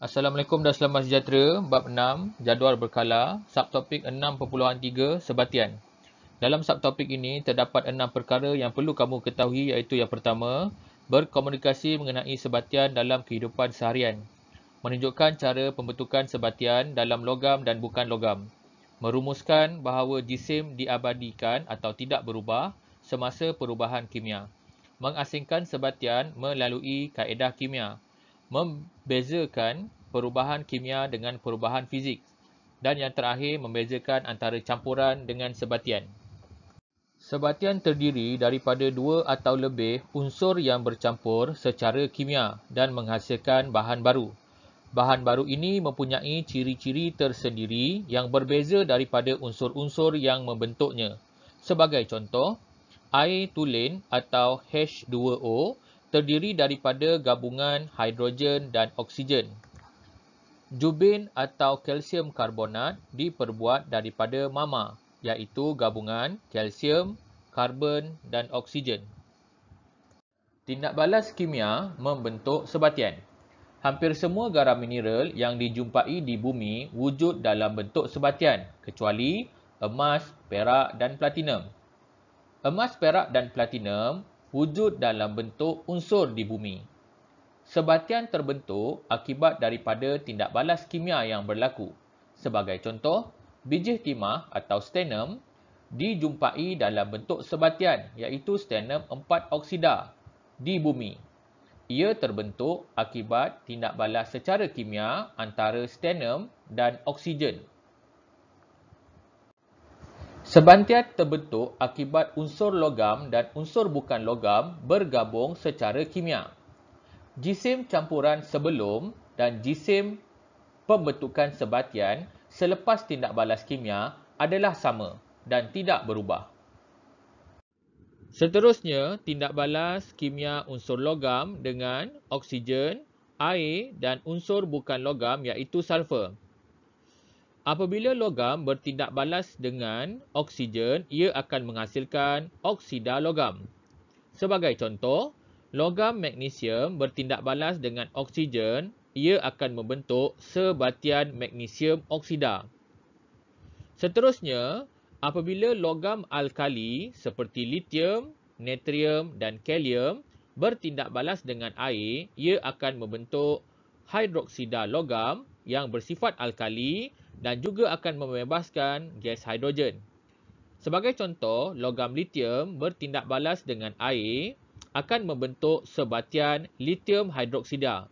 Assalamualaikum dan selamat sejahtera. Bab 6, jadual berkala, subtopik 6.3, sebatian. Dalam subtopik ini terdapat 6 perkara yang perlu kamu ketahui, iaitu yang pertama, berkomunikasi mengenai sebatian dalam kehidupan seharian. Menunjukkan cara pembentukan sebatian dalam logam dan bukan logam. Merumuskan bahawa jisim diabadikan atau tidak berubah semasa perubahan kimia. Mengasingkan sebatian melalui kaedah kimia. Membezakan perubahan kimia dengan perubahan fizik. Dan yang terakhir, membezakan antara campuran dengan sebatian. Sebatian terdiri daripada dua atau lebih unsur yang bercampur secara kimia dan menghasilkan bahan baru. Bahan baru ini mempunyai ciri-ciri tersendiri yang berbeza daripada unsur-unsur yang membentuknya. Sebagai contoh, air tulen atau H2O terdiri daripada gabungan hidrogen dan oksigen. Jubin atau kalsium karbonat diperbuat daripada mama, iaitu gabungan kalsium, karbon dan oksigen. Tindak balas kimia membentuk sebatian. Hampir semua garam mineral yang dijumpai di bumi wujud dalam bentuk sebatian, kecuali emas, perak dan platinum. Emas, perak dan platinum wujud dalam bentuk unsur di bumi. Sebatian terbentuk akibat daripada tindak balas kimia yang berlaku. Sebagai contoh, biji timah atau sternum dijumpai dalam bentuk sebatian, iaitu sternum 4 oksida di bumi. Ia terbentuk akibat tindak balas secara kimia antara sternum dan oksigen. Sebatian terbentuk akibat unsur logam dan unsur bukan logam bergabung secara kimia. Jisim campuran sebelum dan jisim pembentukan sebatian selepas tindak balas kimia adalah sama dan tidak berubah. Seterusnya, tindak balas kimia unsur logam dengan oksigen, air dan unsur bukan logam iaitu sulfur. Apabila logam bertindak balas dengan oksigen, ia akan menghasilkan oksida logam. Sebagai contoh, logam magnesium bertindak balas dengan oksigen, ia akan membentuk sebatian magnesium oksida. Seterusnya, apabila logam alkali seperti lithium, natrium dan kalium bertindak balas dengan air, ia akan membentuk hidroksida logam yang bersifat alkali dan juga akan membebaskan gas hidrogen. Sebagai contoh, logam lithium bertindak balas dengan air akan membentuk sebatian lithium hidroksida.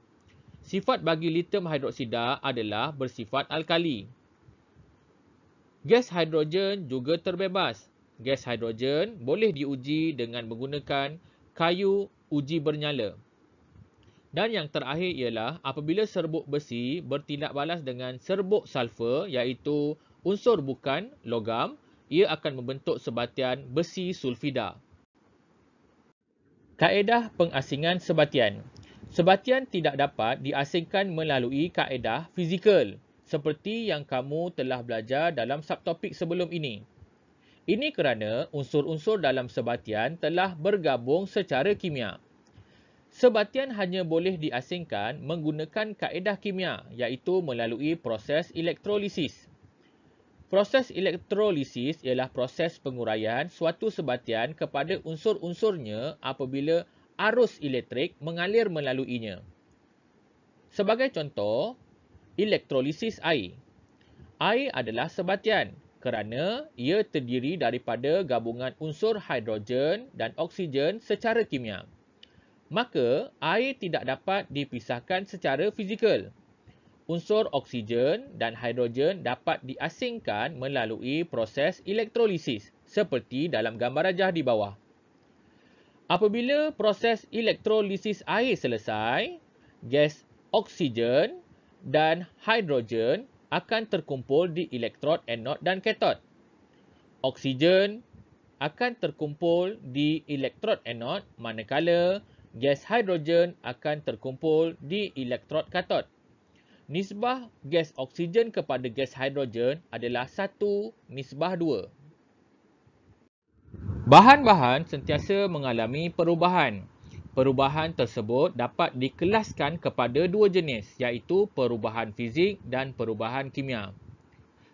Sifat bagi lithium hidroksida adalah bersifat alkali. Gas hidrogen juga terbebas. Gas hidrogen boleh diuji dengan menggunakan kayu uji bernyala. Dan yang terakhir ialah apabila serbuk besi bertindak balas dengan serbuk sulfur iaitu unsur bukan logam, ia akan membentuk sebatian besi sulfida. Kaedah pengasingan sebatian. Sebatian tidak dapat diasingkan melalui kaedah fizikal seperti yang kamu telah belajar dalam subtopik sebelum ini. Ini kerana unsur-unsur dalam sebatian telah bergabung secara kimia. Sebatian hanya boleh diasingkan menggunakan kaedah kimia iaitu melalui proses elektrolisis. Proses elektrolisis ialah proses penguraian suatu sebatian kepada unsur-unsurnya apabila arus elektrik mengalir melaluinya. Sebagai contoh, elektrolisis air. Air adalah sebatian kerana ia terdiri daripada gabungan unsur hidrogen dan oksigen secara kimia. Maka, air tidak dapat dipisahkan secara fizikal. Unsur oksigen dan hidrogen dapat diasingkan melalui proses elektrolisis seperti dalam gambar rajah di bawah. Apabila proses elektrolisis air selesai, gas oksigen dan hidrogen akan terkumpul di elektrod anod dan katod. Oksigen akan terkumpul di elektrod anod manakala gas hidrogen akan terkumpul di elektrod katod. Nisbah gas oksigen kepada gas hidrogen adalah 1:2. Bahan-bahan sentiasa mengalami perubahan. Perubahan tersebut dapat dikelaskan kepada dua jenis, iaitu perubahan fizik dan perubahan kimia.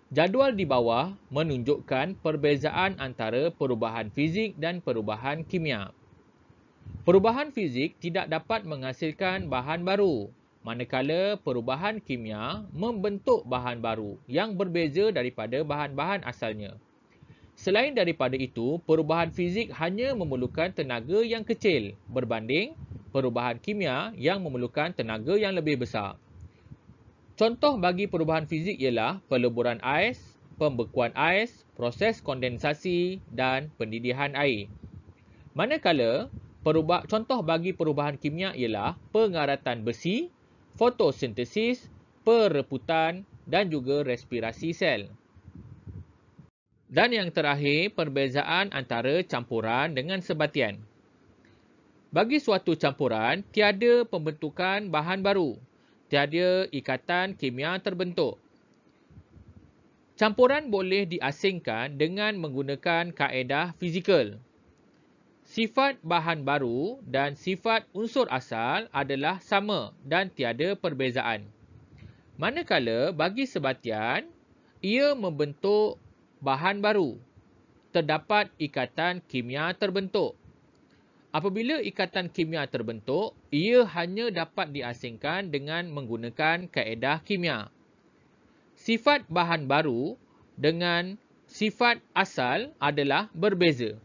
Jadual di bawah menunjukkan perbezaan antara perubahan fizik dan perubahan kimia. Perubahan fizik tidak dapat menghasilkan bahan baru, manakala perubahan kimia membentuk bahan baru yang berbeza daripada bahan-bahan asalnya. Selain daripada itu, perubahan fizik hanya memerlukan tenaga yang kecil berbanding perubahan kimia yang memerlukan tenaga yang lebih besar. Contoh bagi perubahan fizik ialah peleburan ais, pembekuan ais, proses kondensasi dan pendidihan air. Manakala, contoh bagi perubahan kimia ialah pengaratan besi, fotosintesis, pereputan dan juga respirasi sel. Dan yang terakhir, perbezaan antara campuran dengan sebatian. Bagi suatu campuran, tiada pembentukan bahan baru, tiada ikatan kimia terbentuk. Campuran boleh diasingkan dengan menggunakan kaedah fizikal. Sifat bahan baru dan sifat unsur asal adalah sama dan tiada perbezaan. Manakala bagi sebatian, ia membentuk bahan baru. Terdapat ikatan kimia terbentuk. Apabila ikatan kimia terbentuk, ia hanya dapat diasingkan dengan menggunakan kaedah kimia. Sifat bahan baru dengan sifat asal adalah berbeza.